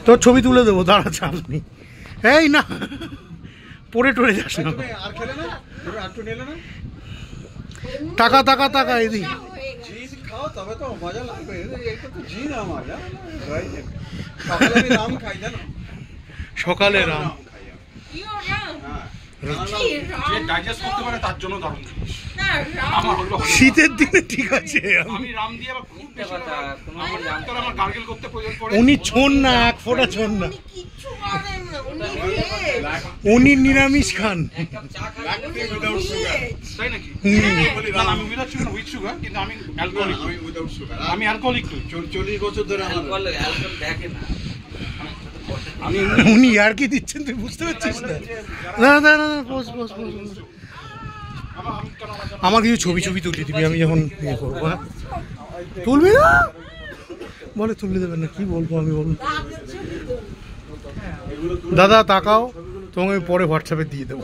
তোর ছবি তুলে দেবো, দাঁড়া চাপ নেই। এই না পড়ে টরে যাস না। টাকা টাকা টাকা এদিক সকালে রাম শীতের দিনে ঠিক আছে। উনি ছোন না, এক ফোঁটা ছোন না, উনি নিরামিষ খান। উনি আর কি দিচ্ছেন তুই বুঝতে পারছিস না? আমার কিছু ছবি ছবি তুলে দিবি, আমি যখন ইয়ে করবো। হ্যাঁ তুলবি না বলে তুলে দেবেন না, কি বলবো আমি বলুন। দাদা তাকাও, তোমাকে পরে হোয়াটসঅ্যাপে দিয়ে দেবো।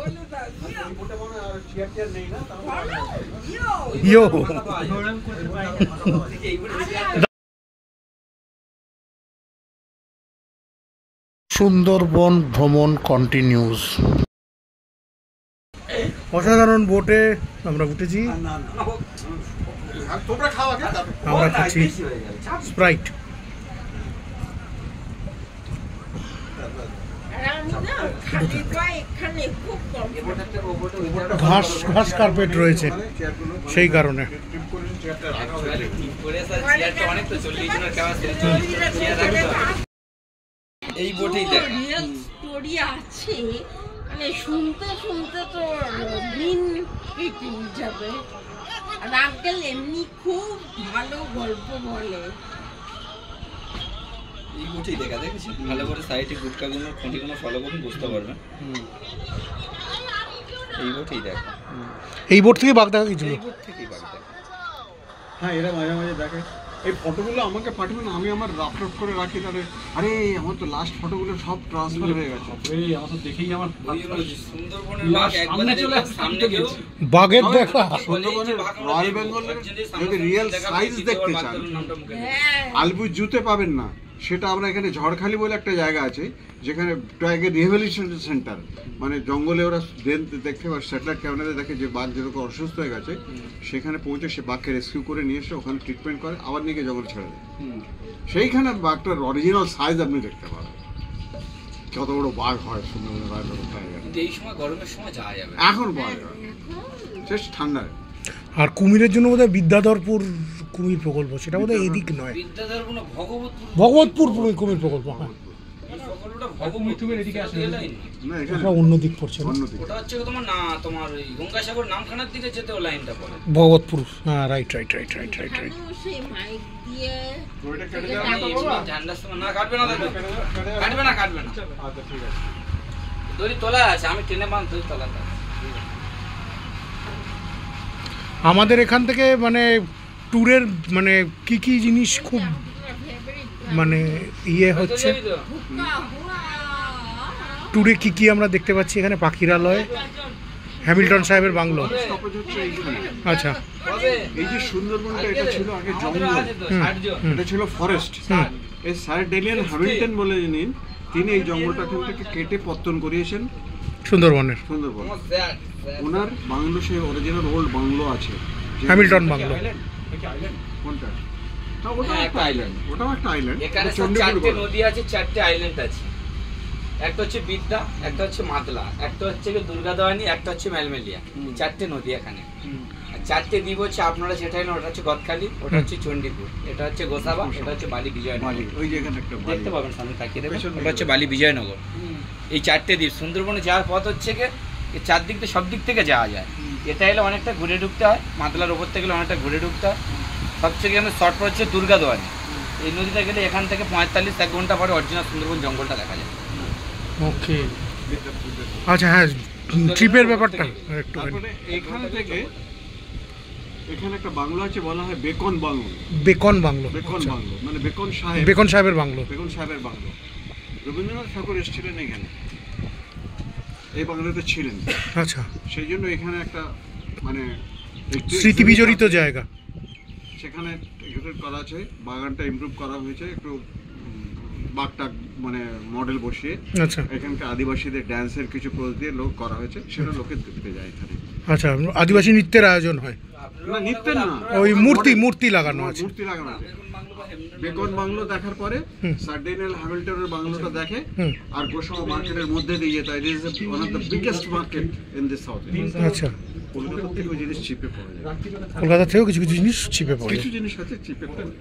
সুন্দরবন ভ্রমণ কন্টিনিউজ। অসাধারণ বোটে আমরা উঠেছি, আমরা খাচ্ছি স্প্রাইট। ঘাস ঘাস কার্পেট রয়েছে সেই কারণে। এই বোটেই স্টোরি আছে, মানে শুনতে শুনতে তো দিন কেটে যাবে। আর আঙ্কেল এমনি খুব ভালো গল্প বলে। এই বোটেই দেখা দেখেছি, ভালো করে সাইডে গুটকাগুলো খুঁটিগুলো ফলো করুন, বুঝতে পারবেন। এই বোটেই দেখা, এই বোট থেকে বাঘ দেখা গেছিল। এই বোট থেকেই বাঘ দেখা। হ্যাঁ এরা মাঝে মাঝে দেখে। এই ফটোগুলো আমাকে পাঠাবেন, আমি আমার আপলোড করে রাখি। তাহলে আরে আমার তো লাস্ট ফটোগুলো সব ট্রান্সফার হয়ে গেছে। এই আমার তো দেখেই আমার সুন্দরবনের বাঘ একবারে চলে সামনে গেল। বাঘের দেখা সুন্দরবনের রয়্যাল বেঙ্গলের যদি রিয়েল সাইজ দেখতে চান, আলবুজ জুতে পাবেন না। সেটা আমরা এখানে ঝড়খালি বলে একটা জায়গা আছে, যেখানে টাইগার রিহ্যাবিলিটেশন সেন্টার, মানে জঙ্গলে ওরা দেখে বা স্যাটেলাইট ক্যামেরাতে দেখে যে বাঘ যেরকম অসুস্থ হয়ে গেছে, সেখানে পৌঁছে সে বাঘকে রেস্কিউ করে নিয়ে এসে ওখানে ট্রিটমেন্ট করে, আবার নিয়ে গিয়ে জঙ্গলে ছেড়ে দেয়। সেইখানে বাঘটার অরিজিনাল সাইজ আপনি দেখতে পাবেন, কত বড় বাঘ হয় সুন্দরবনের টাইগার। এই সময় গরমের সময় যাওয়া যাবে, এখন বাঘ শেষ ঠান্ডায়। আর কুমিরের জন্য বোধহয় বিদ্যাধরপুর কুমির প্রকল্প, সেটা বোধহয় এদিক নয়, ভগবতপুর কুমির প্রকল্প। হ্যাঁ অন্যদিক পড়ছে, ভগবতপুর। হ্যাঁ right right right right right right. আমাদের এখান থেকে মানে ট্যুরের মানে কি কি জিনিস খুব মানে ইয়ে হচ্ছে, ট্যুরে কি কি আমরা দেখতে পাচ্ছি এখানে? পাখিরালয়, হ্যামিল্টন সাহেবের বাংলো। আচ্ছা, এই যে সুন্দরবনটা, এটা ছিল আগে জঙ্গল, এটা ছিল ফরেস্ট। এই স্যার ডেলিয়ান হ্যামিল্টন বলে নিন, তিনি এই জঙ্গলটা এখান থেকে কেটে পত্তন করিয়েছেন সুন্দরবন। ওনার বাংলো, সেই অরিজিনাল ওল্ড বাংলো আছে, হ্যামিল্টন বাংলো। কোনটা? ওটাও একটা আইল্যান্ড। এখানে চারটে নদী আছে, চারটে আইল্যান্ড আছে। একটা হচ্ছে বিদ্যা, একটা হচ্ছে মাতলা, একটা হচ্ছে দুর্গাদওয়ানি, একটা হচ্ছে মেলমেলিয়া। চারটে নদী এখানে। চারটে দ্বীপ হচ্ছে আপনারা যেটা, ওটা হচ্ছে গদখালি, ওটা হচ্ছে চণ্ডীপুর, এটা হচ্ছে গোসাবা, এটা হচ্ছে বালি বিজয়নগর। ওই যে এখানে একটা দেখতে পাবেন সামনে তাকিয়ে দেখবেন, ওটা হচ্ছে বালি বিজয়নগর। এই চারটে দ্বীপ সুন্দরবনে যাওয়ার পথ হচ্ছে গিয়ে চারদিক থেকে, সব দিক থেকে যাওয়া যায়। এটা এলে অনেকটা ঘুরে ঢুকতে হয়, মাতলার ওপর থেকে অনেকটা ঘুরে ঢুকতে হয়। সবচেয়ে গিয়ে শর্ট হচ্ছে দুর্গাদওয়ানি। এই নদীটা গেলে এখান থেকে 45-1 ঘন্টা পরে অরিজিনাল সুন্দরবন জঙ্গলটা দেখা যায়। ওকে, আচ্ছা হ্যাঁ, ট্রিপের ব্যাপারটা একটু। এখানে থেকে এখানে একটা বাংলো আছে, বলা হয় beacon bungalow. Beacon bungalow, beacon bungalow মানে বেকন সাহেবের বাংলো। বেকন সাহেবের বাংলো। রবীন্দ্রনাথ ঠাকুর এসেছিলেন এখানে, এই বাংলোতে ছিলেন। আচ্ছা, সেই জন্য এখানে একটা মানে স্মৃতি বিজড়িত জায়গা, সেখানে করা আছে। বাগানটা ইমপ্রুভ করা হয়েছে, একটু বাঘটাক মানে মডেল বসিয়ে আচ্ছা এখানকার আদিবাসীদের ড্যান্সের কিছু পোজ দিয়ে লোক করা হয়েছে, সেটা লোকে দেখতে যায় এখানে। আচ্ছা, আদিবাসী নৃত্যের আয়োজন হয়, না নৃত্যের না, ওই মূর্তি লাগানো আছে। মূর্তি লাগানো আছে। বেকন বাংলো দেখার পরে স্যার ড্যানিয়েল হ্যামিল্টনের বাংলোটা দেখে, আর গোসাবা মার্কেটের মধ্যে দিয়ে যেতে হয়। It is one of the biggest market in this south. আচ্ছা, কলকাতা থেকে ওই জিনিস চিপে পাওয়া যায়, কলকাতা থেকেও কিছু কিছু জিনিস চিপে পাওয়া কিছু যায়। জিনিস আছে চিপে পাওয়া যায়।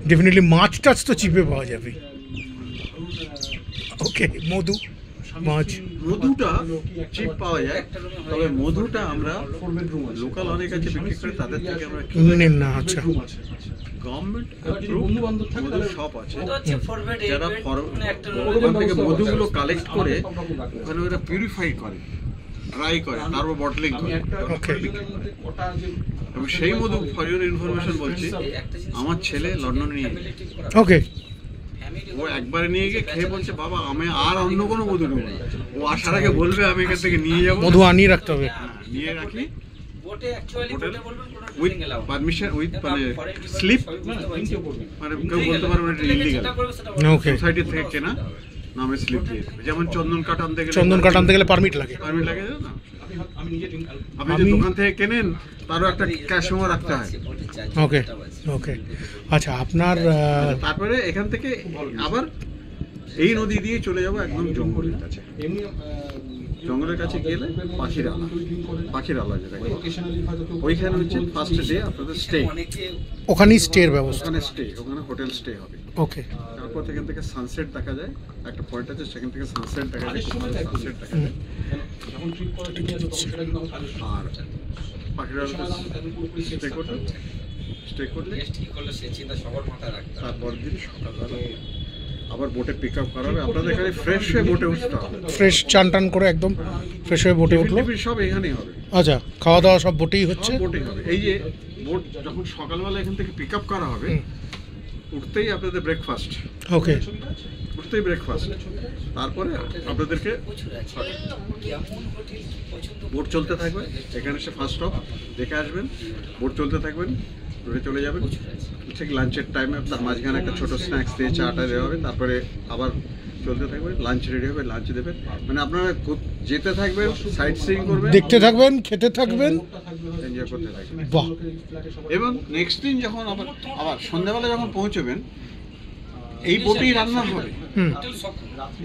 ডেফিনেটলি মাছ টাছ তো চিপে পাওয়া যাবে। ওকে, মধু মাছ, মধুটা চিপ পাওয়া যায়, তবে মধুটা আমরা লোকাল অনেক আছে বিক্রি করে, তাদের থেকে আমরা নেন না। আচ্ছা, গভর্নমেন্ট মধুর শপ আছে যারা ওখান থেকে মধুগুলো কালেক্ট করে ওখানে ওরা পিউরিফাই করে, ড্রাই করে, তারপর বটলিং করে। ওকে, এবং সেই মধু ফর ইউর ইনফরমেশন বলছি, আমার ছেলে লন্ডনে নিয়ে গেছে। ওকে, ও একবারে নিয়ে গিয়ে খেয়ে বলছে বাবা আমি আর অন্য কোনো মধু নেবো না। ও আসার আগে বলবে আমি এখান থেকে নিয়ে যাবো, মধু আনিয়ে রাখতে হবে। নিয়ে রাখি উইথ পারমিশন, উইথ মানে স্লিপ, মানে কেউ বলতে পারবে না এটা ইলিগাল। ওকে, সোসাইটি থেকে কেনা নামে স্লিপ দিয়ে দেবে। যেমন চন্দন কাঠ আনতে গেলে পারমিট লাগে। পারমিট লাগে না, আপনি যে দোকান থেকে কেনেন তারও একটা ক্যাশ মেমো রাখতে হয়। ওকে ওকে, আচ্ছা আপনার তারপরে এখান থেকে আবার এই নদী দিয়ে চলে যাবো একদম জঙ্গলের কাছে। জঙ্গলের কাছে গেলে পাখির আলা যেটা, ওইখানে হচ্ছে ফার্স্ট ডে আপনাদের স্টে, ওখানেই স্টের ব্যবস্থা, ওখানে হোটেল স্টে হবে। ওকে, তারপর সেখান থেকে সানসেট দেখা যায়, একটা পয়েন্ট আছে সেখান থেকে সানসেট দেখা যায়, সানসেট দেখা যায়। আর পাখির আলাতে স্টে করলে তারপর দিন সকালবেলা আবার বোটে পিক আপ করা হবে। আপনাদের এখানে ফ্রেশ হয়ে বোটে উঠতে হবে, ফ্রেশ চান টান করে একদম ফ্রেশ হয়ে বোটে উঠলো। সব এখানেই হবে। আচ্ছা, খাওয়া দাওয়া সব বোটেই হচ্ছে? বোটেই হবে। এই যে বোট যখন সকালবেলা এখান থেকে পিক আপ করা হবে, উঠতেই আপনাদের ব্রেকফাস্ট। ওকে, উঠতেই ব্রেকফাস্ট, তারপরে আপনাদেরকে বোট চলতে থাকবে। এখানে এসে ফার্স্ট স্টপ দেখে আসবেন, বোট চলতে থাকবেন, রোডে চলে যাবেন। ঠিক লাঞ্চের টাইমে আপনার মাঝখানে একটা ছোটো স্ন্যাক্স দিয়ে চাটা দেওয়া হবে, তারপরে আবার চলতে থাকবেন, লাঞ্চ রেডি হবে, লাঞ্চ দেবেন। মানে আপনারা যেতে থাকবেন, সাইট সিইং করবেন, দেখতে থাকবেন, খেতে থাকবেন, এনজয় করতে থাকবেন। বাহ। এবং নেক্সট দিন যখন আবার সন্ধ্যাবেলা যখন পৌঁছবেন, এই বোটেই রান্না হবে।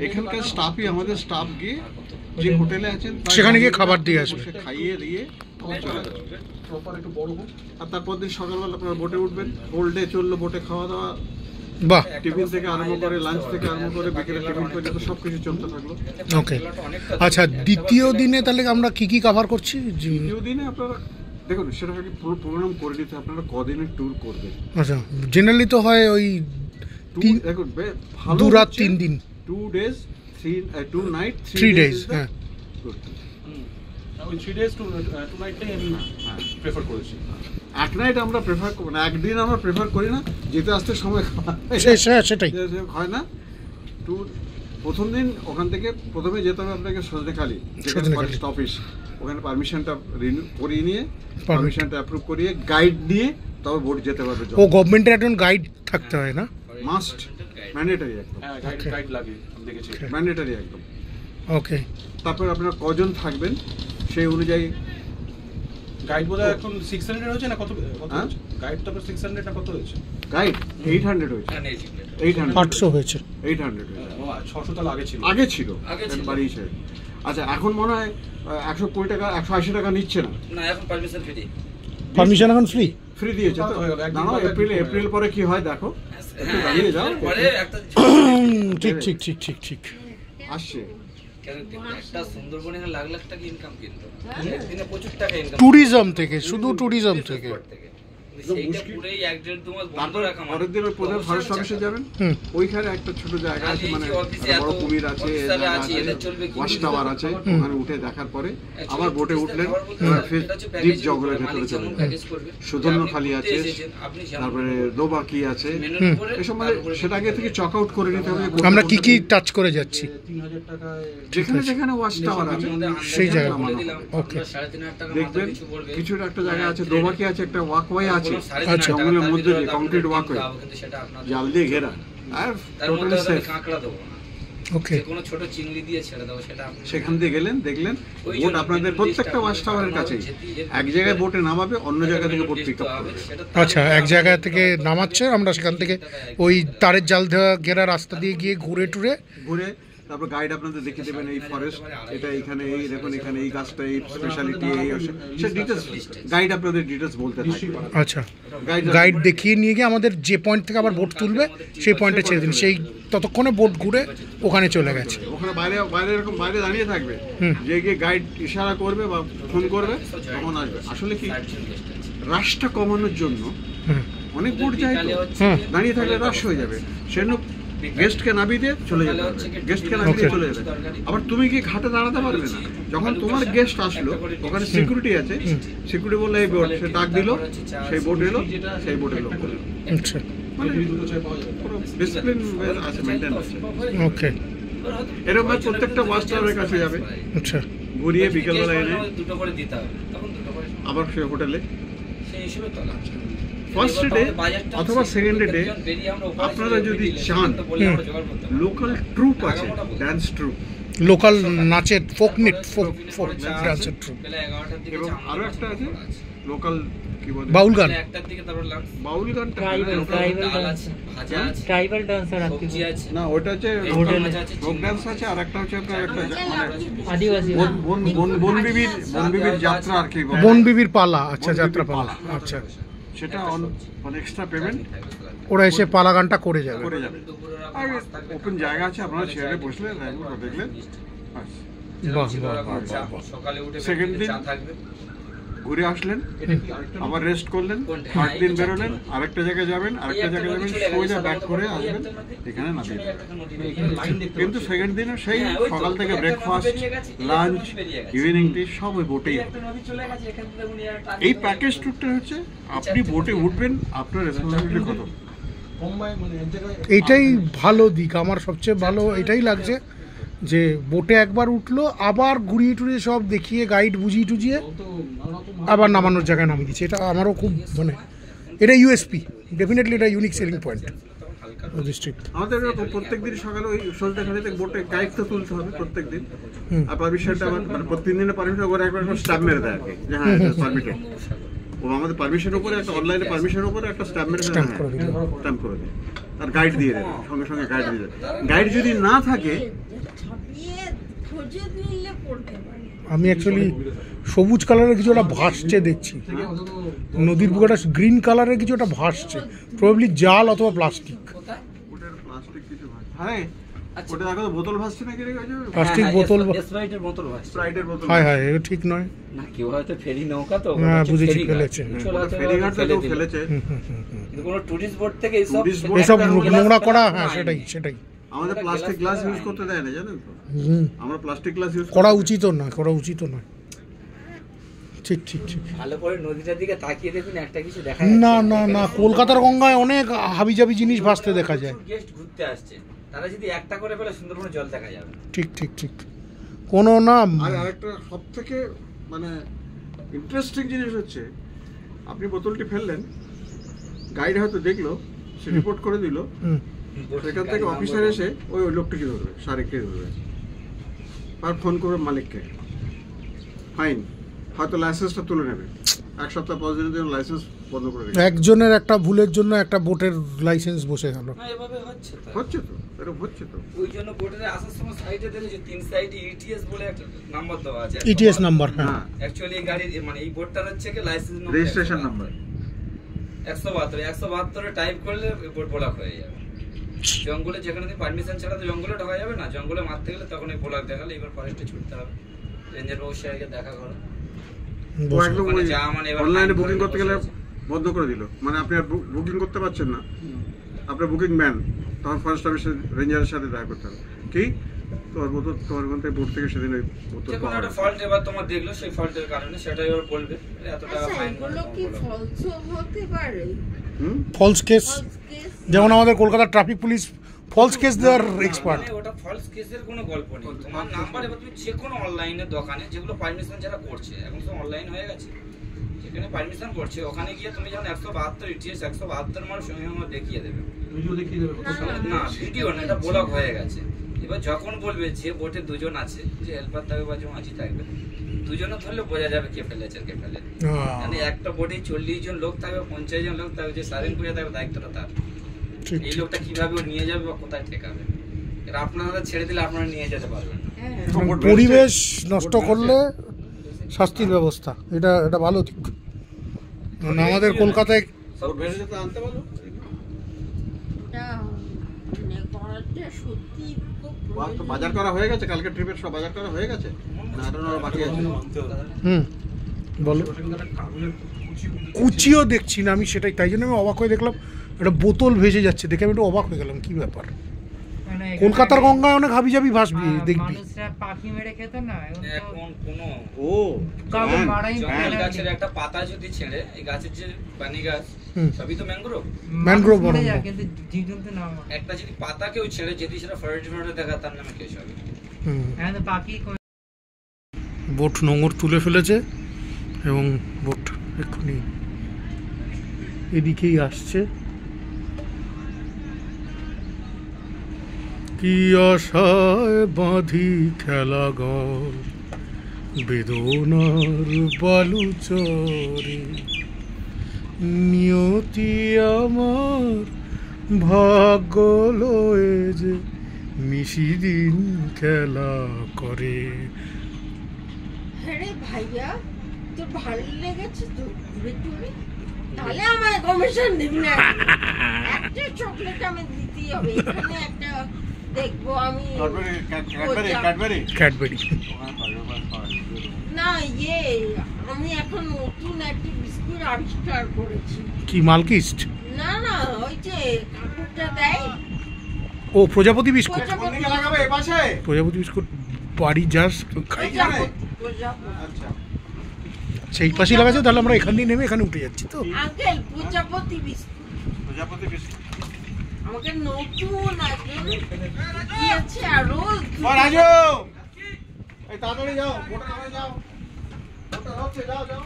এখানকার স্টাফই, আমাদের স্টাফ গিয়ে যে হোটেলে আছেন সেখানে গিয়ে খাবার দিয়ে আসবে, খাইয়ে দিয়ে চলে যাবে। আর তারপর দিন সকালবেলা আপনারা বোটে উঠবেন, হোল ডে চললো বোটে, খাওয়া দাওয়া, বাহ, টিফিন থেকে আরম্ভ করে, লাঞ্চ থেকে আরম্ভ করে, বিকেলে টিফিন পর্যন্ত সব কিছু চলতে থাকলো। ওকে, আচ্ছা দ্বিতীয় দিনে তাহলে আমরা কি কি কভার করছি? দ্বিতীয় দিনে আপনারা দেখুন সেটা পুরো প্রোগ্রাম করে দিতে, আপনারা কদিনের ট্যুর করবেন। আচ্ছা, জেনারেলি তো হয় ওই দেখুন ভালো 2 রাত 3 দিন, 2 days 2 night 3 days। হ্যাঁ, ওই 3 days 2 নাইটটাই আমি প্রেফার করেছি। এক নাইট আমরা প্রেফার করি না, একদিন আমরা প্রেফার করি না, যেতে আসতে সময় সেটাই হয় না। প্রথম দিন ওখান থেকে প্রথমে যেতে হবে আপনাকে সজনেখালি, যেখানে ফরেস্ট অফিস, ওখানে পারমিশনটা রিনিউ করিয়ে নিয়ে, পারমিশনটা অ্যাপ্রুভ করিয়ে গাইড নিয়ে তবে বোট যেতে পারবে। ও গভর্নমেন্টের একজন গাইড থাকতে হয় না? মাস্ট, ম্যান্ডেটরি একদম। হ্যাঁ, গাইড লাগে, আমি দেখেছি, ম্যান্ডেটরি একদম। ওকে, তারপর আপনারা কজন থাকবেন সেই অনুযায়ী গাইড বোধহয় এখন 600 হয়েছে না কত? গাইড তো 600 না কত হয়েছে? গাইড 800 হয়েছে, 800 হয়েছে, 800 হয়েছে। 600 তো আগে ছিল, বাড়িয়েছে। আচ্ছা, এখন মনে হয় 120 টাকা 180 টাকা নিচ্ছে না। না, এখন পারমিশন ফ্রি। পারমিশন এখন ফ্রি দিয়েছে তো। না, এপ্রিল পরে কি হয় দেখো, একটু দাঁড়িয়ে যাও। ঠিক আসছে একটা সুন্দরবনে লাখ লাখ টাকা ইনকাম, কিন্তু একদিনে প্রচুর টাকা ইনকাম ট্যুরিজম থেকে, শুধু ট্যুরিজম থেকে। সেইটা পুরোই 1-1.5 মাস বন্ধ রাখা। পরের দিন প্রধান ফরেস্ট অফিসে যাবেন, ওইখানে একটা ছোট জায়গা আছে, মানে বড় কুমির আছে, ওয়াচ টাওয়ার আছে, ওখানে উঠে দেখার পরে আবার বোটে উঠলেন, ডিপ জঙ্গলের ভেতরে চলে যাবেন। সুধন্যখালি আছে, তারপরে দোবাকি আছে, এসব মানে সেটা আগে থেকে চক আউট করে নিতে হবে। আমরা কি কি টাচ করে যাচ্ছি? 3000 টাকায় যেখানে যেখানে ওয়াচ টাওয়ার আছে সেই জায়গা। ওকে, দেখবেন কিছু একটা জায়গা আছে, দোবাকি আছে, একটা ওয়াকওয়ে আছে আচ্ছা, জঙ্গলের মধ্যে দিয়ে, কংক্রিট ওয়াকওয়ে, জাল দিয়ে ঘেরা, আর তার মধ্যে টোটালি আমি সেফ। কাঁকড়া দেবো না, ওকে যে কোনো ছোট চিংড়ি দিয়ে ছেড়ে দেবো, সেটা আপনি সেখান দিয়ে গেলেন, দেখলেন ওই বোট জন্য আপনাদের মিডল প্রত্যেকটা ইস্ট ওয়াচ টাওয়ারের আপনাদের কাছেই, যেতে- এক জায়গায় বোটে নামাবে, অন্য জায়গা থেকে বোট পিক আপ করবে। আচ্ছা, এক জায়গা থেকে নামাচ্ছে, আমরা সেখান থেকে ওই তারের জাল দেওয়া ঘেরা রাস্তা দিয়ে গিয়ে ঘুরে টুরে ঘুরে তারপর গাইড আপনাদের দেখিয়ে দেবেন এই ফরেস্ট, এটা এখানে এই দেখুন, এখানে এই গাছটা এই স্পেশালিটি, এই সে ডিটেলস গাইড আপনাদের ডিটেলস বলতে থাকবে। আচ্ছা, গাইড গাইড দেখিয়ে নিয়ে গিয়ে আমাদের যে পয়েন্ট থেকে আবার বোট তুলবে সেই পয়েন্টে ছেড়ে দিন, সেই ততক্ষণে বোট ঘুরে ওখানে চলে গেছে। ওখানে বাইরে বাইরে এরকম বাইরে দাঁড়িয়ে থাকবে, হুম। যে গিয়ে গাইড ইশারা করবে বা ফোন করবে, তখন আসবে। আসলে কি রাশটা কমানোর জন্য হুম অনেক বোট যায় তো, হুম দাঁড়িয়ে থাকলে রাশ হয়ে যাবে, সেজন্য গেস্টকে নামিয়ে দিয়ে চলে যেতে হবে, গেস্টকে নামিয়ে দিয়ে Okay. চলে যেতে হবে। আবার তুমি কি ঘাটে দাঁড়াতে পারবে না, যখন তোমার গেস্ট আসলো ওখানে সিকিউরিটি আছে, সিকিউরিটি বললে এই বোট, সে ডাক দিল, সেই বোট এলো, সেই বোটে লোক করলো। আচ্ছা, মানে পুরো ডিসিপ্লিন আছে, মেনটেন আছে। ওকে, এরকম প্রত্যেকটা ওয়াচ টাওয়ারের কাছে যাবে, আচ্ছা, ঘুরিয়ে বিকেলবেলা এনে দুটো করে দিতে হবে, তখন দুটো করে আবার সে হোটেলে সেই হিসেবে তোলা। ফার্স্ট ডে অথবা সেকেন্ড ডে আপনারা যদি চান, লোকাল ট্রুপ আছে, ড্যান্স ট্রুপ, লোকাল নাচের ফোক ডান্সের ট্রুপ, এবং আরো একটা আছে লোকাল কি বলে বাউল গান, একটার দিকে তারপর লাঞ্চ, বাউল গানটা ডাল আছে, ভাজা আছে, ট্রাইবাল ডান্সার সবজি আছে, না, ওটা হচ্ছে হোটেলে। ফোক ডান্স আছে, আর একটা হচ্ছে আপনার একটা মানে আদিবাসী বনবিবির যাত্রা আর কি বলে। বন বিবির পালা, আচ্ছা, বনবিবির যাত্রা পালা, পালা। আচ্ছা, সেটা অন এক্সট্রা পেমেন্ট ওরা এসে পালা গানটা করে যাবে। করে যাবে। আর ওপেন জায়গা আছে, আপনারা চেয়ারে বসলেন, দেখলেন, বাস। বাহ বাহ বাহ চা, বাহ। সকালে উঠে Second দিন চা থাকবে, ঘুরে আসলেন, আবার রেস্ট করলেন, থার্ড দিন বেরোলেন, আরেকটা জায়গায় যাবেন, আরেকটা জায়গায় যাবেন, সোজা ব্যাক করে আসবেন, এখানে নামিয়ে দেবেন। কিন্তু সেকেন্ড দিনে সেই সকাল থেকে ব্রেকফাস্ট, লাঞ্চ, ইভিনিং টি সব ওই বোটেই হবে। এই প্যাকেজ ট্যুরটা হচ্ছে আপনি বোটে উঠবেন, আপনার রেসপন্সিবিলিটি কত। এইটাই ভালো দিক, আমার সবচেয়ে ভালো এটাই লাগছে যে বোটে একবার উঠলো, আবার ঘুরিয়ে টুরিয়ে সব দেখিয়ে গাইড বুঝিয়ে টুজিয়ে আবার নামানোর জায়গায় নামিয়ে দিচ্ছে। এটা আমারও খুব মানে এটা ইউএসপি, ডেফিনেটলি এটা ইউনিক সেলিং পয়েন্ট ডিস্ট্রিক্ট। আমাদের এরকম প্রত্যেক দিন সকালে ওই সন্ধ্যাখানিতে বোটে গাইড তো তুলতে হবে প্রত্যেক দিন, আর পারমিশনটা মানে প্রতি দিনের পারমিশন করে একবার স্ট্যাম্প মেরে দেয় আর কি, যে হ্যাঁ পারমিটেড। ও আমাদের পারমিশনের উপরে একটা অনলাইনে পারমিশনের উপরে একটা স্ট্যাম্প মেরে Stamp করে দিল। স্ট্যাম্প করে দেয়, আর গাইড দিয়ে দেবে, সঙ্গে সঙ্গে গাইড দিয়ে দেবে। গাইড যদি না থাকে, ছাপিয়ে খোঁজে নিলে পড়তে পারে। আমি অ্যাকচুয়ালি সবুজ কালারের কিছু একটা ভাসছে দেখছি, নদীর বুকে একটা গ্রিন কালারের কিছু একটা ভাসছে, প্রবাবলি জাল অথবা প্লাস্টিক। ওটার প্লাস্টিক কিছু ভাসছে, হ্যাঁ ওটা দেখো তো বোতল ভাসছে নাকি রে, প্লাস্টিক বোতল, স্প্রাইটের বোতল ভাসছে। স্প্রাইটের বোতল। হায় হায়, এটা ঠিক নয়। না, কেউ হয়তো ফেরি নৌকা তো, হ্যাঁ, হচ্ছে বুঝেছি, ফেরিঘাট। ফেলেছে, হ্যাঁ। চলে ওটা আসতে ফেরিঘাট ফেলে থেকেও দিল। ফেলেছে। কিন্তু কোনো টুরিস্ট বোট থেকে এইসব Tourist boat এসব একটা নোংরা করা, হ্যাঁ সেটাই সেটাই আমাদের প্লাস্টিক গ্লাস ইউজ করতে দেয় না, জানেন তো, হুম, আমরা প্লাস্টিক গ্লাস ইউজ করা উচিত নয়, করা উচিত নয়। ঠিক ঠিক ঠিক। ভালো করে নদীটার দিকে তাকিয়ে দেখুন, একটা কিছু দেখা না না না, কলকাতার গঙ্গায় অনেক হাবিজাবি জিনিস ভাসতে দেখা যায়। গেস্ট ঘুরতে আসছে, তারা যদি একটা করে ফেলে সুন্দরবনে জল দেখা যাবে। ঠিক ঠিক ঠিক, কোনো না। আর আরেকটা সব থেকে মানে ইন্টারেস্টিং জিনিস হচ্ছে, আপনি বোতলটি ফেললেন, গাইড হয়তো দেখলো, সে রিপোর্ট করে দিল, হুম, সেখান থেকে অফিসার এসে ওই লোকটিকে ধরবে, শারেককে ধরবে, আর ফোন করবে মালিককে, ফাইন, হয়তো লাইসেন্সটা তুলে নেবে, এক সপ্তাহ 5 দিনের জন্য লাইসেন্স বন্ধ করে দেবে। একজনের একটা ভুলের জন্য একটা বোটের লাইসেন্স বসে গেল। না, এভাবে হচ্ছে তো। হচ্ছে তো, এরকম হচ্ছে তো। ওই জন্য বোটের আসার সময় সাইডে দেখে যে 3 সাইডে ইটিএস বলে একটা নাম্বার দেওয়া আছে। ইটিএস নাম্বার, হ্যাঁ। হ্যাঁ, অ্যাকচুয়ালি এই গাড়ির মানে এই বোটটার হচ্ছে কি লাইসেন্স নম্বর রেজিস্ট্রেশন নাম্বার। 172 টাইপ করলে ওই বোট ব্লক হয়ে যাবে। জঙ্গলে যেখানে তুমি পারমিশন ছাড়া তো জঙ্গলে ঢোকা যাবে না, জঙ্গলে মারতে গেলে তখন এই ব্লক দেখালে এবার ফরেস্টে ছুটতে হবে, রেঞ্জার বাবুর সাথে দেখা করো। ও একদম ওখানে যা মানে এবার অনলাইনে line বুকিং করে করতে গেলে বসে আছে। বন্ধ করে দিল, মানে আপনি আর বুকিং করতে পারছেন না, আপনার বুকিং ম্যান, তখন ফরেস্ট অফিসের রেঞ্জারের সাথে দেখা করতে হবে, কি তোমার বোতল, তোমার ওখান থেকে বোট থেকে সেদিন ওই বোতল যে কোনো পাওয়া একটা গেছে। ফল্ট এবার তোমার দেখলো, সেই ফল্টের কারণে সেটাই ওর বলবে এত টাকা আচ্ছা, ফাইন এগুলো কি ফলসও হতে পারে? হুম, ফলস কেস, ফলস কেস? যেমন আমাদের কলকাতার ট্রাফিক পুলিশ ফলস কেস দেওয়ার এক্সপার্ট। মানে ওটা ফলস কেসের কোনো গল্প নেই। তোমার নাম্বার এবার তুমি যে কোনো অনলাইনে দোকানে যেগুলো পারমিশন যারা করছে, এখন তো অনলাইন হয়ে গেছে, যেখানে পারমিশন করছে ওখানে গিয়ে তুমি যখন 172 ইটিএস 172 মার সঙ্গে দেখিয়ে দেবে। ভিডিও দেখিয়ে দেবে কত সামনে। না ভিডিও না, এটা ব্লগ হয়ে গেছে। এবার যখন বলবে যে বোটে দুজন আছে, যে হেল্পার থাকবে বা যে মাঝি থাকবে, দুজনে ধরলে বোঝা যাবে কে ফেলেছে আর কে ফেলে। মানে একটা বোটে 40 জন লোক থাকবে, 50 জন লোক থাকবে, যে সারেন করে থাকবে দায়িত্বটা তার। এই লোকটা কিভাবে ও নিয়ে যাবে বা কোথায় ঠেকাবে, এটা আপনারা ছেড়ে দিলে আপনারা নিয়ে যেতে পারবেন না। পরিবেশ নষ্ট করলে শাস্তির ব্যবস্থা, এটা এটা ভালো দিক। মানে আমাদের কলকাতায় ওর ভেসে যেতে আনতে বলো। ওটা মানে করাটা সত্যি খুব তো বাজার করা হয়ে গেছে, কালকে ট্রিপের সব বাজার করা হয়ে গেছে না, আরো বাকি আছে? বলো। কুচিও দেখছি না আমি, সেটাই, তাই জন্য আমি অবাক হয়ে দেখলাম একটা বোতল ভেসে যাচ্ছে, দেখে আমি একটু অবাক হয়ে গেলাম, কি ব্যাপার। কলকাতার গঙ্গায় অনেক হাবি জাবি ভাসবি, দেখবি। মানুষরা পাখি মেরে খেত না, এখন কোনো ও কাউকে মারাই জঙ্গল গাছের একটা পাতা যদি ছেড়ে, এই গাছের যে পানি গাছ সবই তো ম্যানগ্রোভ, ম্যানগ্রোভ মরে বরং। যায়, কিন্তু জীবজন্তু না মরে। একটা যদি পাতা কেউ ছেড়ে, যদি সেটা ফরেস্ট ডিপার্টমেন্টে দেখা, তার নামে কেস হবে। এখন তো পাখি বোট নোঙর তুলে ফেলেছে এবং বোট এক্ষুনি এদিকেই আসছে। কি আশায় বাঁধি খেলা ঘর বেদনার বালুচরে, নিয়তি আমার ভাগ্য লয়ে যে নিশিদিন খেলা করে। আরে ভাইয়া, তোর ভালো লেগেছে তো ঘুরে টুরে? তাহলে আমার কমিশন দিবি না? একটা চকলেট আমি দিতেই হবে। এখানে একটা দেখবো আমি ক্যাডবেরি না, আমি এখন নতুন একটা বিস্কুট আবিষ্কার করেছি। কি মালকিস্ট? না না, ওই যে কাকুরটা দেয়, ও প্রজাপতি বিস্কুট। প্রজাপতি। প্রজাপতি বিস্কুট বাড়ি যাস খাই। আচ্ছা, সেই পাশেই লাগাচ্ছে, তাহলে আমরা এখান দিয়ে নেমে এখানে উঠে যাচ্ছি তো। আঙ্কেল প্রজাপতি বিস্কুট প্রজাপতি বিস্কুট আমাকে নতুন একজন দিয়েছে, আর রোজ রাজু এই তাড়াতাড়ি যাও, মোটা করে যাও, মোটা হচ্ছে, যাও যাও।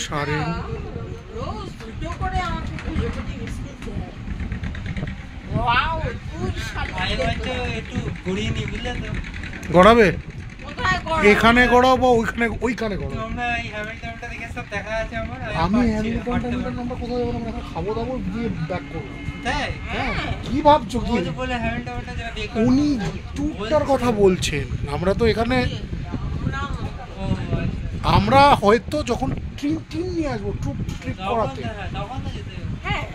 সাড়ে রোজ দুটো করে আমাকে প্রজাপতি বিস্কুট দেয়। ওয়াও, তুই একটু ঘুরিয়ে নি, বুঝলে তো? গড়াবে কোথায় করো? এখানে গড়াও বা ওইখানে গড়াও। তোমরা এই হ্যামিল্টনটা দেখে সব দেখা আছে আমার। আমি হ্যামিল্টন আমরা কোথায় যাবো? আমরা খাবো দাবো দিয়ে ব্যাক করবো। তাই হ্যাঁ, কি ভাবছো কি? ওই যে বলে হ্যামিল্টনটা যেটা দেখো। উনি ট্যুরটার কথা বলছেন, আমরা তো এখানে আমরা হয়তো যখন টিম নিয়ে আসবো ট্রিপ করাতে, তখন তো যেতে হবে। হ্যাঁ,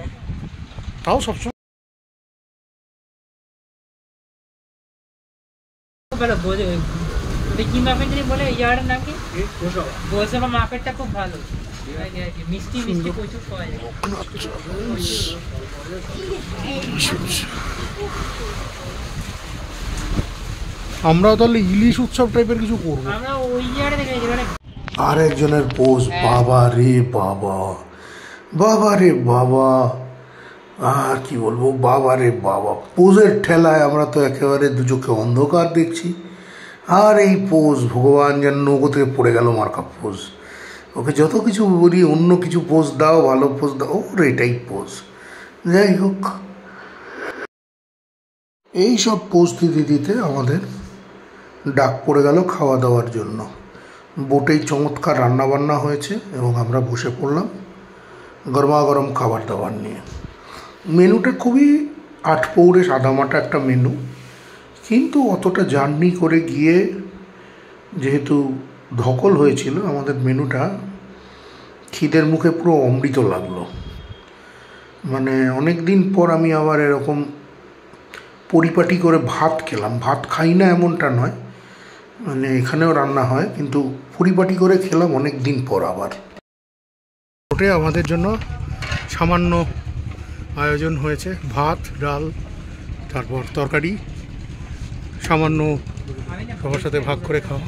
তাও সবসময় কি মার্কেট জানি বলে, এই জায়গাটার নাম কি? গোসাবা মার্কেটটা খুব ভালো, মিষ্টি মিষ্টি প্রচুর পাওয়া যায়। আমরাও তাহলে ইলিশ উৎসব টাইপের কিছু করবো। আমরা ওই জায়গাটা দেখে যেখানে আরেকজনের পোজ, বাবা রে বাবা, বাবা রে বাবা, আর কি বলবো, বাবা রে বাবা, পোজের ঠেলায় আমরা তো একেবারে দু চোখে অন্ধকার দেখছি। আর এই পোজ, ভগবান যেন নৌকো থেকে পড়ে গেল মার্কা পোজ। ওকে যত কিছু বলি, অন্য কিছু পোজ দাও, ভালো পোজ দাও, ওর এটাই পোজ। যাই হোক, এই সব পোজ দিতে দিতে আমাদের ডাক পড়ে গেল খাওয়া দাওয়ার জন্য। বোটেই চমৎকার রান্নাবান্না হয়েছে এবং আমরা বসে পড়লাম গরমাগরম খাবার দাবার নিয়ে। মেনুটা খুবই আটপৌরে সাদামাটা একটা মেনু, কিন্তু অতটা জার্নি করে গিয়ে যেহেতু ধকল হয়েছিল, আমাদের মেনুটা খিদের মুখে পুরো অমৃত লাগলো। মানে অনেক দিন পর আমি আবার এরকম পরিপাটি করে ভাত খেলাম। ভাত খাই না এমনটা নয়, মানে এখানেও রান্না হয়, কিন্তু পরিপাটি করে খেলাম অনেক দিন পর আবার। ওটা আমাদের জন্য সামান্য আয়োজন হয়েছে, ভাত, ডাল, তারপর তরকারি, সামান্য সবার সাথে ভাগ করে খাওয়া।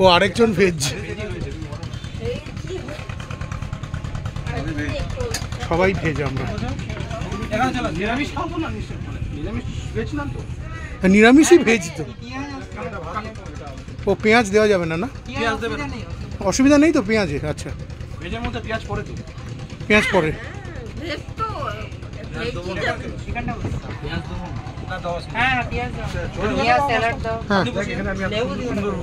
ও আরেকজন ভেজ, সবাই ভেজ। আমরা নিরামিষ খাবো না, নিরামিষ ভেজলাম তো। নিরামিষই ভেজ তো। ও পেঁয়াজ দেওয়া যাবে না? না পেঁয়াজ দেবে না, অসুবিধা নেই তো পেঁয়াজে? আচ্ছা, ভেজের মধ্যে পেঁয়াজ পড়ে তো। পেঁয়াজ পরে। ভেজ তো ভেটকি দেবো? এখানটা বসো। হ্যাঁ পেঁয়াজ দাও পেঁয়াজ স্যালাড দাও হ্যাঁ এখানে আমি এত লেবু দিও না। সুন্দর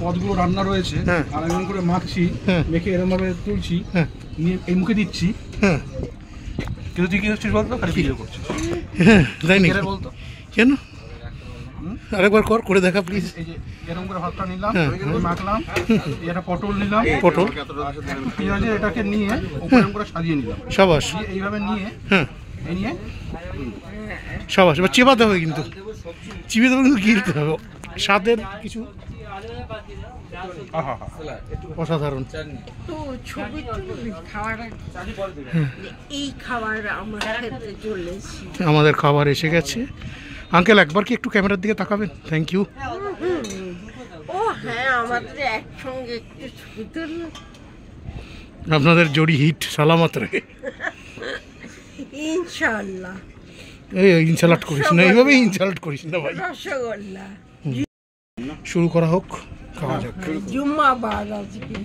পদগুলো রান্না রয়েছে, হ্যাঁ। আর এমন করে মাখছি, হ্যাঁ। মেখে এরকম ভাবে তুলছি, হ্যাঁ নিয়ে এই মুখে দিচ্ছি, হ্যাঁ কিন্তু তুই কি হচ্ছিস বলতো, খালি ভিডিও করছিস। হ্যাঁ তাই নাকি? কেটে বলতো, কেন আরেকবার করে দেখা প্লিজ। এই যে এরকম করে ভাতটা নিলাম, হ্যাঁ। মাখলাম, এটা পটল নিলাম, পটল পেঁয়াজে এটাকে নিয়ে উপরে এরকম করে সাজিয়ে নিলাম, সাবাস। দিয়ে এইভাবে নিয়ে হ্যাঁ এই নিয়ে সাবাস। এবার চেপাতে হবে, কিন্তু চিপে দেবে, কিন্তু গিলতে হবে। স্বাদের কিছু আহা হা অসাধারণ। তো ছবি তুলবি খাওয়াটা, এই খাবার আমরা খেতে চলেছি। আমাদের খাবার এসে গেছে। আঙ্কেল একবার কি একটু ক্যামেরার দিকে তাকাবেন? Thank you. ও হ্যাঁ, আমাদের একসঙ্গে একটু ছবি তুললো। আপনাদের জড়ি হিট সালামত রে। ইনশাল্লাহ। এই ইনসাল্ট করিস না, এইভাবে ইনসাল্ট করিস না ভাই। রসগোল্লা শুরু করা হোক, খাওয়া যাক। জুম্মাবাদ আজকে।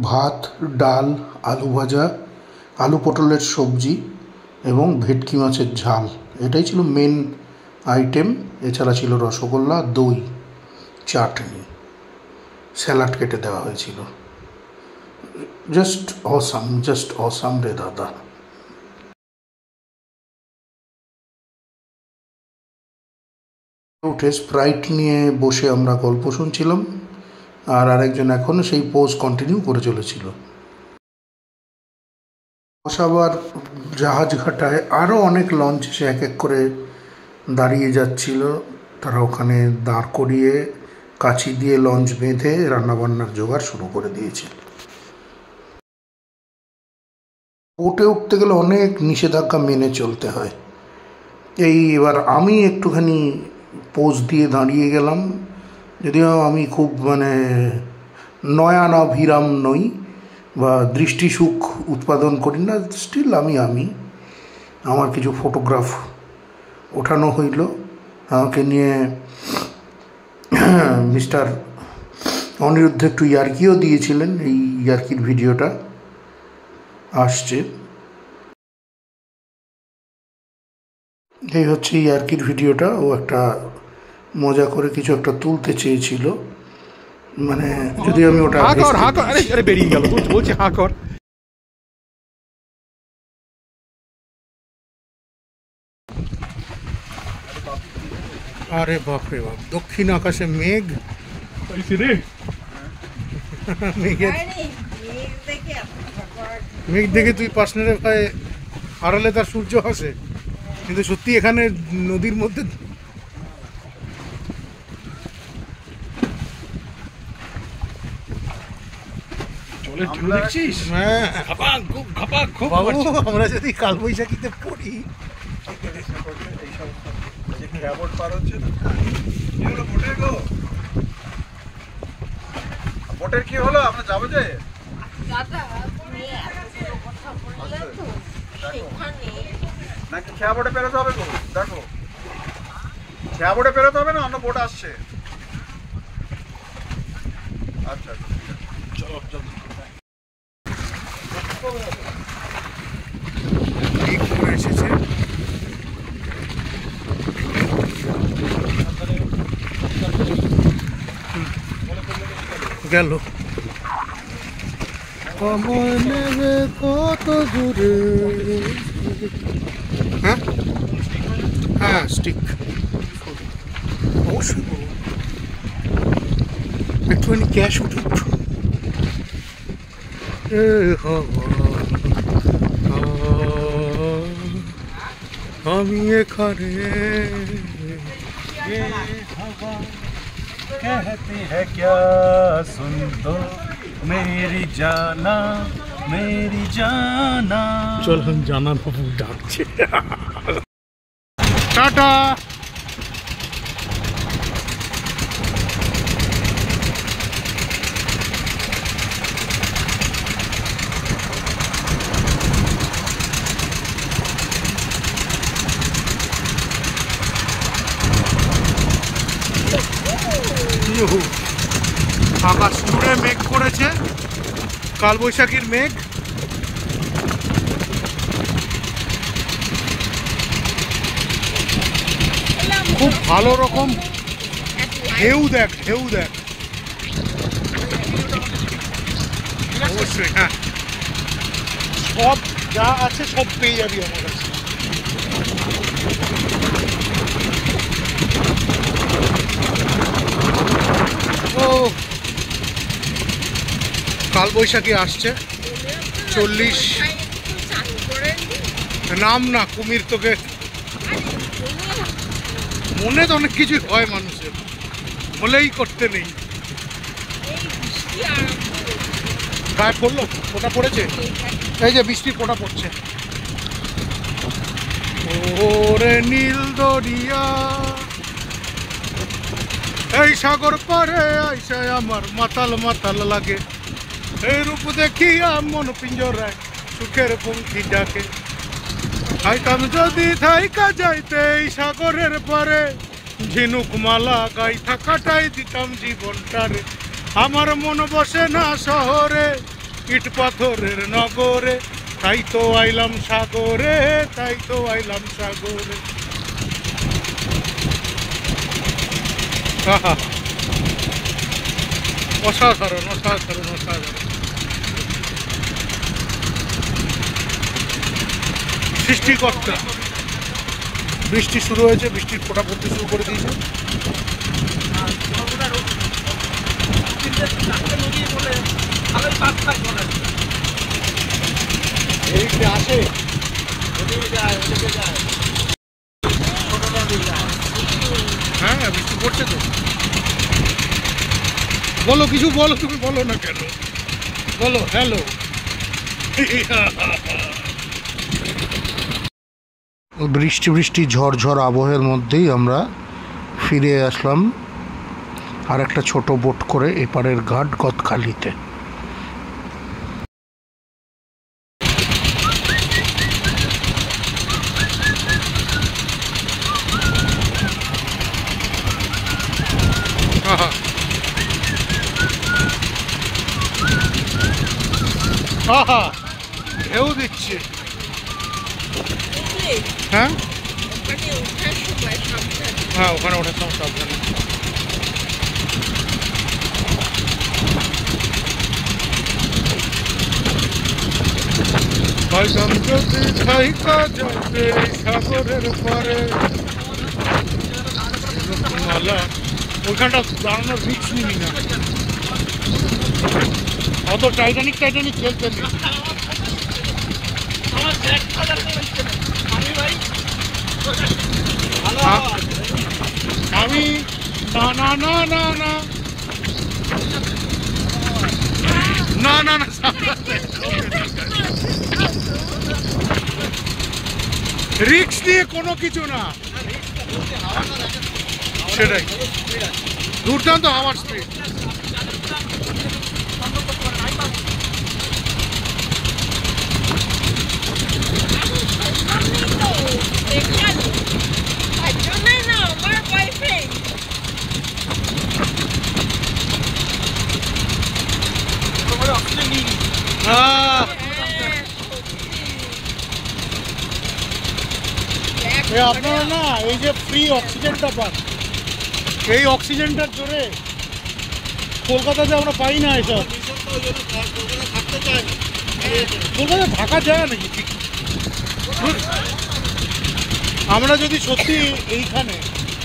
ভাত, ডাল, আলু ভাজা, আলু পটলের সবজি এবং ভেটকি মাছের ঝাল, এটাই ছিল মেন আইটেম। এছাড়া ছিল রসগোল্লা, দই, চাটনি, স্যালাড কেটে দেওয়া হয়েছিল। জাস্ট অসাম রে দাদা। উঠে স্প্রাইট নিয়ে বসে আমরা গল্প শুনছিলাম, আর আরেকজন এখনও সেই পোজ কন্টিনিউ করে চলেছিল। আবার জাহাজ ঘাটায় আরও অনেক লঞ্চ এসে এক এক করে দাঁড়িয়ে যাচ্ছিল। তারা ওখানে দাঁড় করিয়ে কাঁচি দিয়ে লঞ্চ বেঁধে রান্নাবান্নার জোগাড় শুরু করে দিয়েছে। বোটে উঠতে গেলে অনেক নিষেধাজ্ঞা মেনে চলতে হয়। এবার আমি একটুখানি পোজ দিয়ে দাঁড়িয়ে গেলাম, যদিও আমি খুব নয়ানাভিরাম নই বা দৃষ্টিসুখ উৎপাদন করি না, স্টিল আমি আমার কিছু ফটোগ্রাফ ওঠানো হইল। আমাকে নিয়ে মিস্টার অনিরুদ্ধ একটু ইয়ার্কিও দিয়েছিলেন, এই ইয়ার্কির ভিডিওটা আসছে। এই হচ্ছে ইয়ার্কির ভিডিওটা। ও একটা মজা করে কিছু একটা তুলতে চেয়েছিল, যদি আমি ওটা বেরিয়ে গেল, বলছি হা কর। আরে বাপরে বাপ, দক্ষিণ আকাশে মেঘ। মেঘ দেখে তুই পার্সোনালি ভাই আড়ালে তার সূর্য হাসে, কিন্তু সত্যি এখানে নদীর মধ্যে দেখছিস? হ্যাঁ খুব বাবু, আমরা যদি কালবৈশাখীতে পড়ি। বোটের কি হলো? আমরা যাবো যে দাদা তুমি এতগুলো কথা বললে তো সেখানে নাকি খেয়া বোটে পেরোতে হবে গো? দেখো খেয়া বোটে পেরোতে হবে না, অন্য বোট আসছে। আচ্ছা চলো ঠিক করে এসেছে। গেল সময় নেবে কত দূরে। হ্যাঁ হ্যাঁ স্টিক অবশ্যই একটুখানি ক্যাশ উঠুক। আমি এখানে कहती है क्या सुन दो मेरी जाना मेरी जाना। চল এখন জানা বাবু ডাকছে। টাটা। আকাশ জুড়ে মেঘ করেছে, কালবৈশাখীর মেঘ। খুব ভালো রকম ঢেউ দেখ, ঢেউ দেখ। অবশ্যই, হ্যাঁ, সব যা আছে সব পেয়ে যাবি আমার কাছে। ও কালবৈশাখী আসছে 40। নাম না কুমির, তোকে মনে তো অনেক কিছু হয় মানুষের, বলেই করতে নেই। গায়ে পড়লো, ফোঁটা পড়েছে, এই যে বৃষ্টির ফোঁটা পড়ছে। ওরে নীল দরিয়া, এই সাগর পারে আইসায় আমার মাতাল মাতাল লাগে। এই রূপ দেখিয়া মন পিঞ্জরায় সুখের পঙ্খী ডাকে। আইতাম যদি থাইকা যাইতে এই সাগরের পারে, ঝিনুক মালা গাইথা কাটাই দিতাম জীবনটারে। আমার মন বসে না শহরে, ইট পাথরের নগরে, তাই তো আইলাম সাগরে, তাই তো আইলাম সাগরে। অসাধারণ, অসাধারণ, অসাধারণ। সৃষ্টিকর্তা। বৃষ্টি শুরু হয়েছে, বৃষ্টির ফোঁটা পড়তে শুরু করে দিয়েছে। এই আসে, হ্যাঁ বৃষ্টি পড়ছে তো। বলো কিছু, বলো, তুমি বলো না কেন, বলো হ্যালো। বৃষ্টি বৃষ্টি ঝড় আবহের মধ্যেই আমরা ফিরে আসলাম আর একটা ছোট বোট করে এপারের ঘাট গদখালিতে। ঢেউ দিচ্ছে, হ্যাঁ হ্যাঁ, ওখানে ওঠার সময় সাবধানে। সাগরের পরে ওইখানটা দাঁড়ানোর রিক্স নিবি না, অত টাইটানিক খেলতে নেই। আমি না না না না না না না না, রিক্স দিয়ে কোনো কিছু না, সেটাই দুর্দান্ত হাওয়ার স্পিড। আপনারা না এই যে ফ্রি অক্সিজেনটা পান, এই অক্সিজেনটার জোরে কলকাতাতে আমরা পাই না এসব। কলকাতা থাকা যায় নাকি ঠিক? আমরা যদি সত্যি এইখানে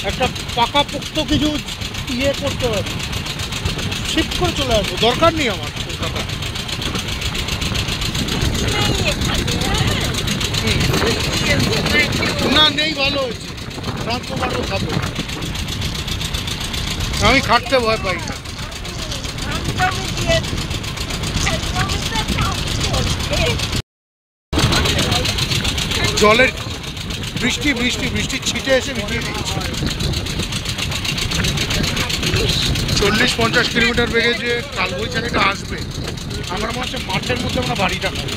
একটা পাকাপোক্ত কিছু ইয়ে করতে পারি, শিফট করে চলে আসবো, দরকার নেই আমার কলকাতা। না নেই, ভালো হয়েছে, ট্রান্সফারও খাবো, আমি খাটতে ভয় পাই না। জলের বৃষ্টি বৃষ্টি বৃষ্টির ছিটে এসে ভিজিয়ে দিচ্ছে। 40-50 কিলোমিটার বেগে যে কালবৈশাখীটা আসবে, আমার মনে হচ্ছে মাঠের মধ্যে আমরা বাড়িটা খাবো।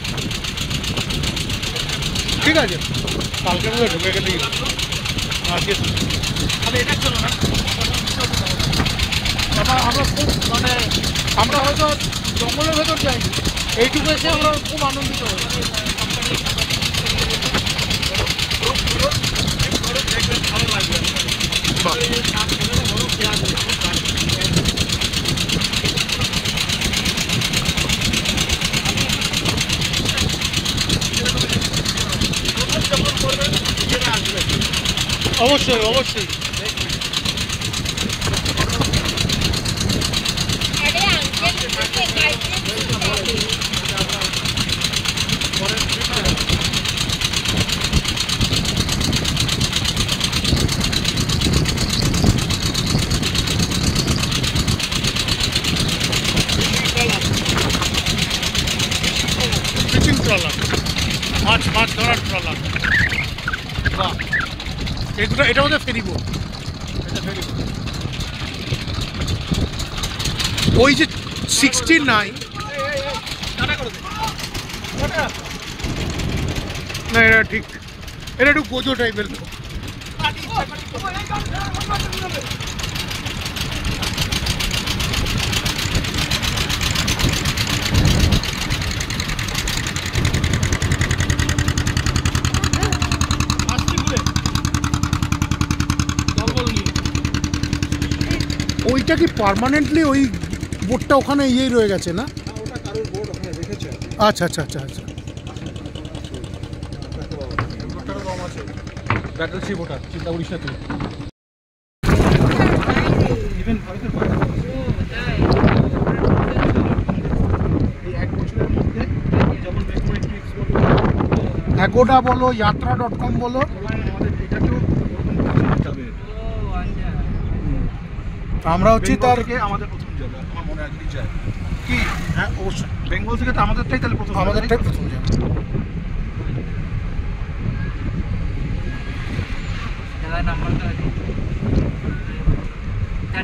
ঠিক আছে, কালকের মধ্যে ঢুকে গেলেই আজকে আমরা খুব মানে আমরা হয়তো জঙ্গলের ভেতর যাই, এইটুকু এসে আমরা খুব আনন্দিত হই। অবশ্যই অবশ্যই। আরে আঙ্কেল গাইডে ফিশিং ট্রলার, মাছ ধরার ট্রলার। বাহ, এটা আমাদের ফেরিবোট। ওই যে 69 না, এটা ঠিক, এটা একটু গোজো টাইপের। ওইটা কি পার্মানেন্টলি ওই বোটটা ওখানে ইয়েই রয়ে গেছে না? আচ্ছা আচ্ছা আচ্ছা আচ্ছা। ব্যাটারি বোটা চিন্তা করিস না তুই। অ্যাগোডা বলো, যাত্রা.com বলো, আমরা হচ্ছি তার আমাদের প্রথম যাবে আমার মনে হয় যদি যায় কি। হ্যাঁ অবশ্যই, বেঙ্গল থেকে তো আমাদেরটাই তাহলে প্রথম, আমাদেরটাই প্রথম যাবে।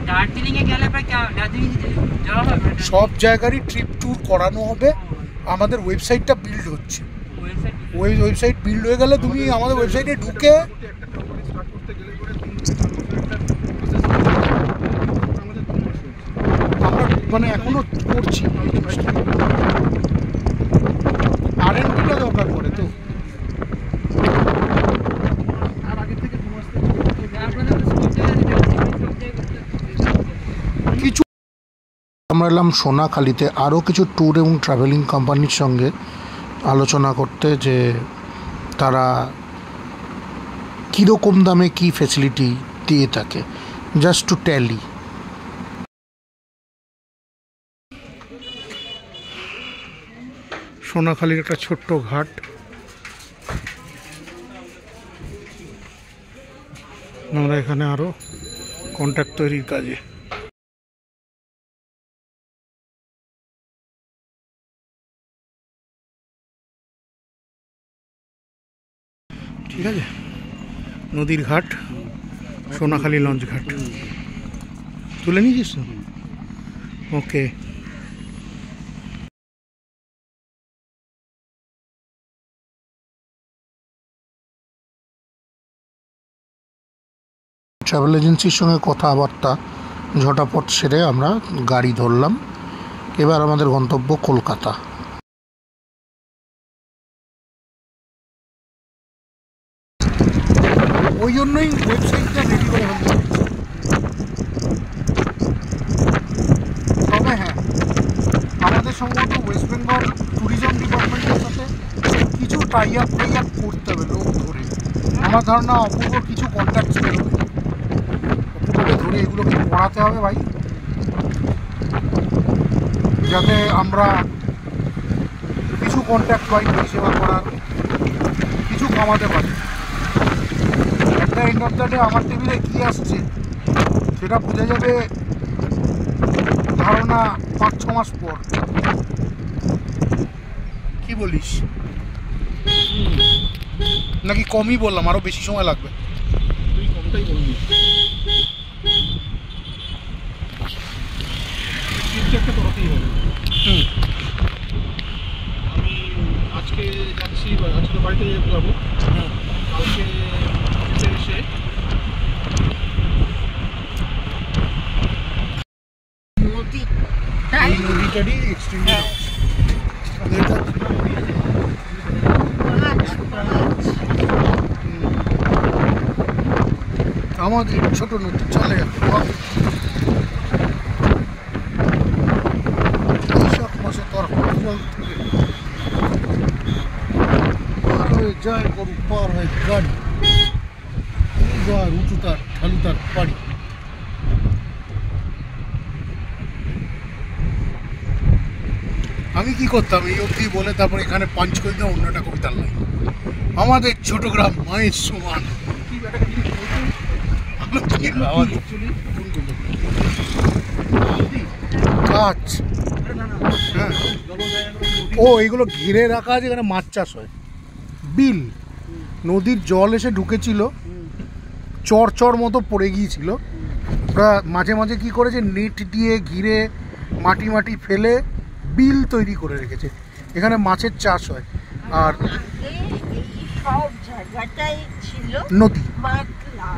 দার্জিলিং এ গেলে ভাই দার্জিলিং যাওয়া হবে? সব জায়গারই ট্রিপ ট্যুর করানো হবে। আমাদের ওয়েবসাইটটা বিল্ড হচ্ছে। ওয়েবসাইট বিল্ড হয়ে গেলে তুমি আমাদের ওয়েবসাইটে ঢুকে একটা কোম্পানি স্টার্ট করতে গেলে পরে আমরা মানে এখনো করছি। R&Dটা দরকার পড়ে তো। আর আগে থেকে 2 মাস কিছু আমরা এলাম সোনাখালিতে আরও কিছু ট্যুর এবং ট্রাভেলিং কোম্পানির সঙ্গে আলোচনা করতে, যে তারা কীরকম দামে কী ফেসিলিটি দিয়ে থাকে, জাস্ট টু ট্যালি। সোনাখালির একটা ছোট্ট ঘাট, আমরা এখানে আরও কন্ট্যাক্ট তৈরির কাজে। ঠিক আছে, নদীর ঘাট, সোনাখালি লঞ্চ ঘাট তুলে নিয়েছিস তো? ওকে। ট্রাভেল এজেন্সির সঙ্গে কথাবার্তা ঝটাপট সেরে আমরা গাড়ি ধরলাম। এবার আমাদের গন্তব্য কলকাতা। ওই জন্যই ওয়েবসাইটটা রেডি করে ফেলতে হবে। তবে হ্যাঁ, আমাদের সম্ভবত ওয়েস্ট বেঙ্গল ট্যুরিজম ডিপার্টমেন্টের সাথে কিছু টাই আপ করতে হবে লোক ধরে। আমার ধারণা অপূর্ব কিছু কন্ট্যাক্ট বেরোবে, অপূর্বকে ধরে এগুলোকে পড়াতে হবে ভাই, যাতে আমরা কিছু কন্ট্যাক্ট পাই পরিষেবা করার, কিছু কামাতে পারি। একটা এন্ড অফ দ্য ডে আমার টেবিলে কী আসছে সেটা বোঝা যাবে ধারণা 5-6 মাস পর। কি বলিস? নাকি কমই বললাম, আরও বেশি সময় লাগবে? তুই কমটাই বলবি। একটা তরফেই হবে। আমি আজকে যাচ্ছি, আজকে বাড়িতে যাবো, কালকে এসে লিমিটেডই এক্সটেন্ডেড এটা আমাদের ছোট নদী চলে বৈশাখ মাসে তরফল জল থেকে পার হয়ে যায় গরু, পার হয়ে গাড়ি, উঁচু তার ঢালু তার বাড়ি। আমি কি করতাম এই অবধি বলে তারপর এখানে পাঞ্চ করে দিতাম অন্যটা কবিতার লাইন। আমাদের ছোট গ্রাম মায়ের সমান। গাছ, হ্যাঁ, ও এইগুলো ঘিরে রাখা আছে, এখানে মাছ চাষ হয়। বিল, নদীর জল এসে ঢুকেছিল, চর মতো পড়ে গিয়েছিল, ওরা মাঝে মাঝে কি করেছে নেট দিয়ে ঘিরে মাটি ফেলে বিল তৈরি করে রেখেছে, এখানে মাছের চাষ হয়। আর সব জায়গাটাই ছিল নদী, মাতলা,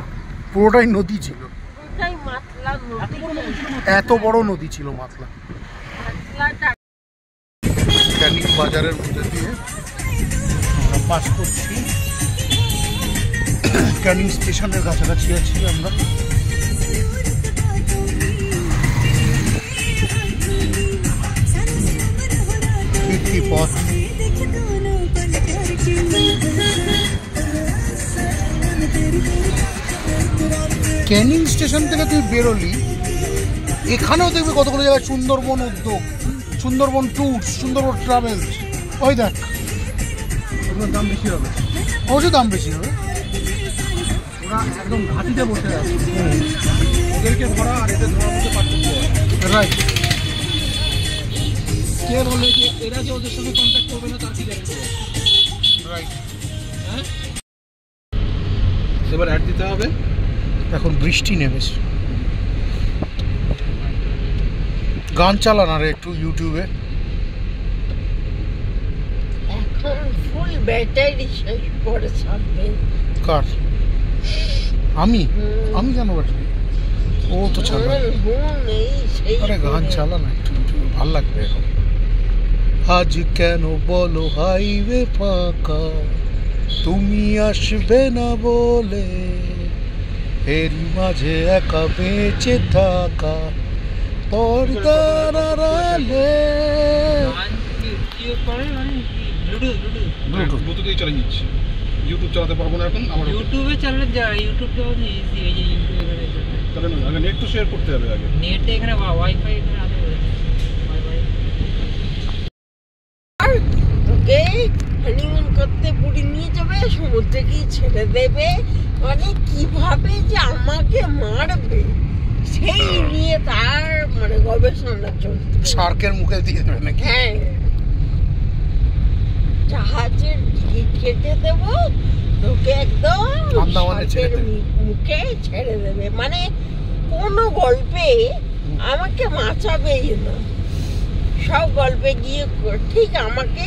পুরোটাই নদী ছিল, পুরোটাই মাতলা নদী। এত বড় নদী ছিল মাতলা। মাতলাটা ক্যানিং বাজারের মধ্যে দিয়ে আমরা পাস করছি, ক্যানিং স্টেশনের কাছাকাছি আছি আমরা। কীর্তি পথ, ক্যানিং স্টেশন থেকে তুই বেরোলি, এখানেও দেখবি কতগুলো জায়গায় সুন্দরবন উদ্যোগ, সুন্দরবন ট্যুরস, সুন্দরবন ট্রাভেলস। ওই দেখ, ওগুলোর দাম বেশি হবে, অবশ্যই দাম বেশি হবে। ওরা একদম ঘাটিতে বসে আছে, ওদেরকে ধরা আর এদের ধরার মধ্যে পার্থক্য হয়। রাইট, কে বলে যে এরা যে ওদের সঙ্গে কন্ট্যাক্ট করবে না তার কি গ্যারান্টি আছে? রাইট। হ্যাঁ, এবার অ্যাড দিতে হবে। এখন বৃষ্টি নেমেছে, গান চালান আর একটু ইউটিউবে। এখন ফুল ব্যাটারি শেষ করে ছাড়বে। কার? আমি কেন ব্যাটারি? ও তো চালা। আরে গান চালা না একটু, ভাল লাগবে এখন। আজ কেন বলো হাইওয়ে ফাঁকা, তুমি আসবে না বলে, এর মাঝে একা বেঁচে থাকা পর্দার আড়ালে। ব্লুটুথেই চালিয়ে নিচ্ছি, ইউটিউব চালাতে পারবো না এখন। আমার ইউটিউবে চালানো যায়, ইউটিউবটা ইজি, এই যে ইউটিউবে তাহলে না, আগে নেট তো শেয়ার করতে হবে আগে। নেটে এখানে ওয়াইফাই এখানে আছে, ওয়াইফাই। ওকে হানিমুন করতে পুরী নিয়ে যাবে, সমুদ্রে গিয়ে ছেড়ে দেবে, মানে কিভাবে যে আমাকে মারবে সেই নিয়ে তার মানে গবেষণা চলছে। শার্কের মুখে দিয়ে দেবে নাকি? হ্যাঁ, জাহাজের টিকিট কেটে দেবো, তোকে একদম আন্দামানে ছেড়ে শার্কের দেবে। মুখে ছেড়ে দেবে, মানে কোনো গল্পে আমাকে বাঁচাবেই না, সব গল্পে গিয়ে ঠিক আমাকে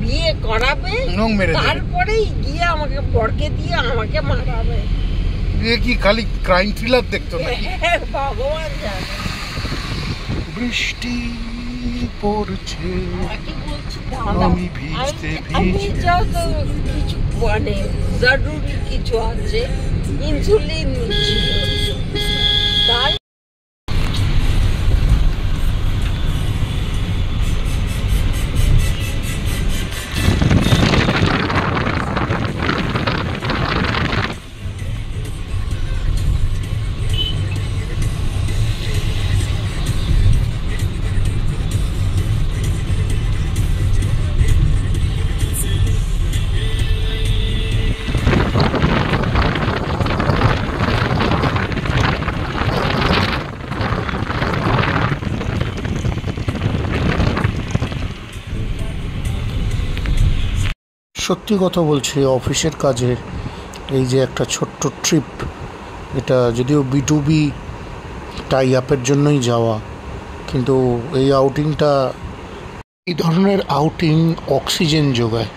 বিয়ে করাবে, নং মেরে দেবে। তারপরেই গিয়ে আমাকে বরকে দিয়ে আমাকে মারাবে। এ কি খালি ক্রাইম থ্রিলার দেখতো নাকি? ভগবান জানে। বৃষ্টি পড়ছে, কি বলছি দাদা, আমি ভিজতে আমি ভিজতে। যত কিছু মানে জরুরি কিছু আছে, ইনসুলিন নিচ্ছিল, তাই সত্যি কথা বলছি, অফিসের কাজে এই যে একটা ছোট্ট ট্রিপ, এটা যদিও B2B টাই আপের জন্যই যাওয়া, কিন্তু এই আউটিংটা, এই ধরনের আউটিং অক্সিজেন যোগায়।